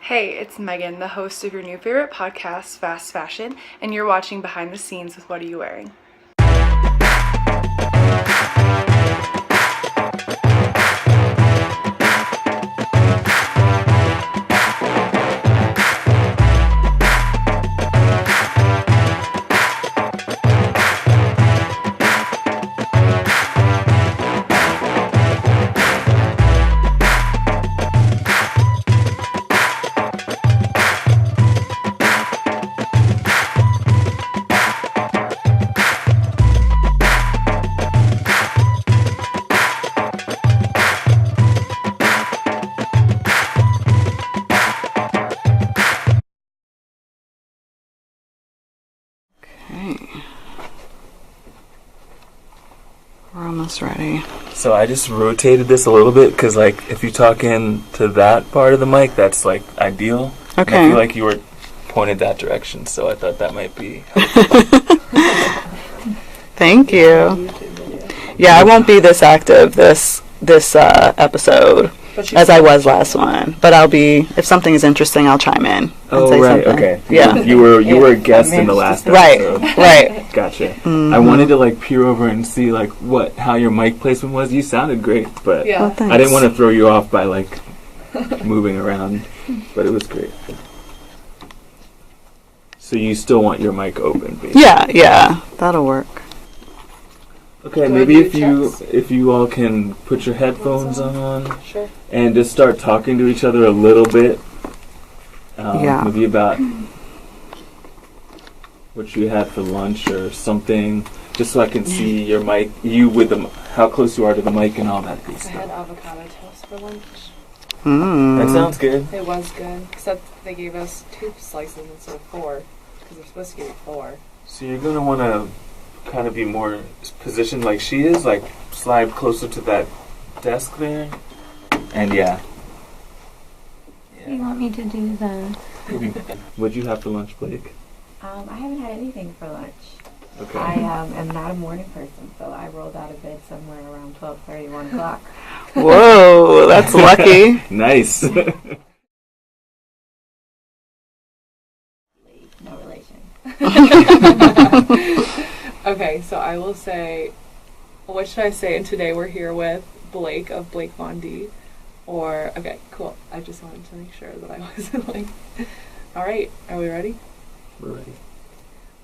Hey, it's Megan, the host of your new favorite podcast, Fast Fashion, and you're watching Behind the Scenes with What Are You Wearing? We're almost ready. So I just rotated this a little bit because, like, if you talk into that part of the mic, that's, like, ideal. Okay. And I feel like you were pointed that direction, so I thought that might be Thank you. Yeah, I won't be this active this episode as I was last one, but I'll be, if something is interesting, I'll chime in and say something. Okay. Yeah. You were a guest in the last episode. Right. Gotcha. Mm-hmm. I wanted to, like, peer over and see, like, how your mic placement was. You sounded great, but Yeah. Well, I didn't want to throw you off by, like, moving around, but it was great. So you still want your mic open, basically? Yeah, that'll work. Okay, maybe if you all can put your headphones on, Sure. and just start talking to each other a little bit. Maybe about what you had for lunch or something, just so I can see your mic, how close you are to the mic and all that good I stuff. had avocado toast for lunch. That sounds good. It was good, except they gave us 2 slices instead of 4, because they're supposed to give you 4. So you're gonna want to kind of be more positioned like she is, like slide closer to that desk there, and yeah. You want me to do the... What'd you have for lunch, Blake? I haven't had anything for lunch. Okay. I am not a morning person, so I rolled out of bed somewhere around 12:30, 1 o'clock. Whoa, that's lucky. Nice. No relation. Okay, so I will say, what should I say? And today we're here with Blake of Blake Von D. Okay, cool. I just wanted to make sure that I wasn't like... Alright, are we ready? We're ready.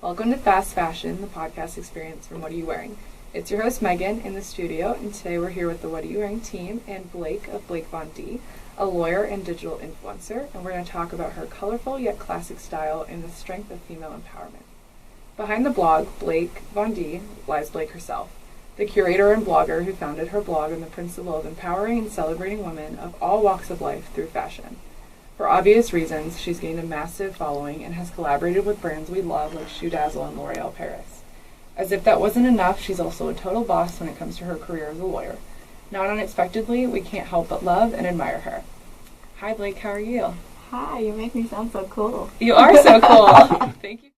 Welcome to Fast Fashion, the podcast experience from What Are You Wearing? It's your host Megan in the studio, and today we're here with the What Are You Wearing team and Blake of Blake Von D, a lawyer and digital influencer, and we're going to talk about her colorful yet classic style and the strength of female empowerment. Behind the blog, Blake Von D, lies Blake herself, the curator and blogger who founded her blog on the principle of empowering and celebrating women of all walks of life through fashion. For obvious reasons, she's gained a massive following and has collaborated with brands we love like Shoe Dazzle and L'Oreal Paris. As if that wasn't enough, she's also a total boss when it comes to her career as a lawyer. Not unexpectedly, we can't help but love and admire her. Hi Blake, how are you? Hi, you make me sound so cool. You are so cool. Thank you.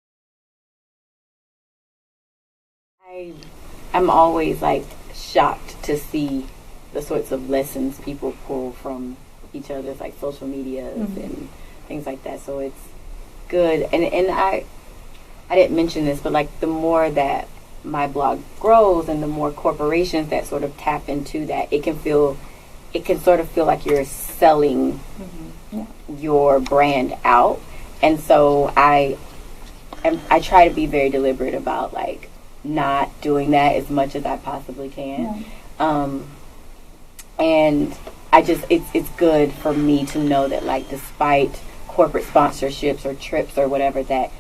I'm always like shocked to see the sorts of lessons people pull from each other's like social medias and things like that. So it's good. And I didn't mention this, but like the more that my blog grows and the more corporations that sort of tap into that, it can sort of feel like you're selling your brand out. And so I try to be very deliberate about like not doing that as much as I possibly can. And it's good for me to know that like despite corporate sponsorships or trips or whatever, that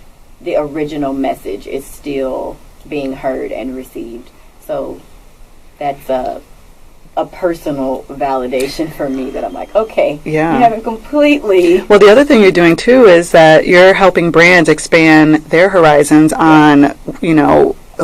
the original message is still being heard and received. So that's a personal validation for me that I'm like, okay, Yeah. you haven't completely... Well, the other thing you're doing too is that you're helping brands expand their horizons on,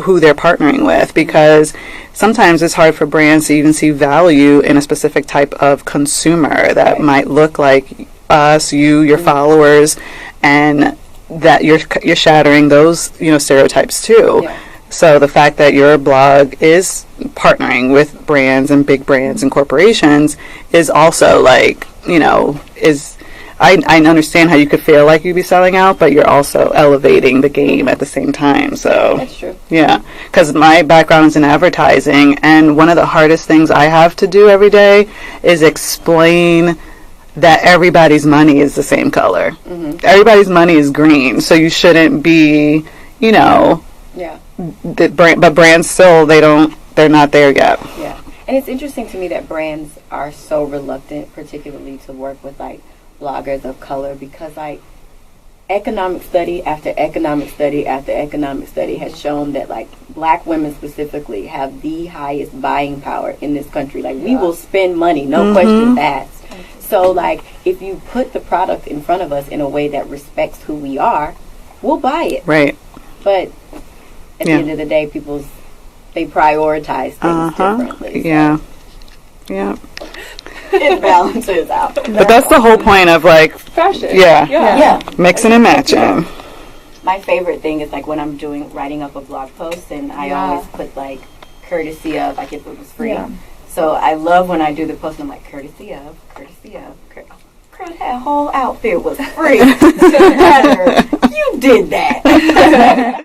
who they're partnering with, because sometimes it's hard for brands to even see value in a specific type of consumer that might look like us, your followers, and that you're shattering those, stereotypes too. Yeah. So the fact that your blog is partnering with brands and big brands and corporations is also like, is I understand how you could feel like you'd be selling out, but you're also elevating the game at the same time. So That's true. yeah, because my background is in advertising, and one of the hardest things I have to do every day is explain that everybody's money is the same color. Mm-hmm. Everybody's money is green, so you shouldn't be, you know, Yeah. but brands still, they're not there yet. Yeah. And it's interesting to me that brands are so reluctant, particularly to work with like bloggers of color, because like economic study after economic study after economic study has shown that like black women specifically have the highest buying power in this country. Like we will spend money, no questions asked. So like if you put the product in front of us in a way that respects who we are, we'll buy it. Right. But at the end of the day, they prioritize things differently. So. Yeah. Yeah. It balances out. But that's the whole point of like Fashion. Yeah. mixing and matching. My favorite thing is like when I'm writing up a blog post, and I always put like courtesy of, like if it was free. Yeah. So I love when I do the post and I'm like courtesy of. Girl, that whole outfit was free. You did that.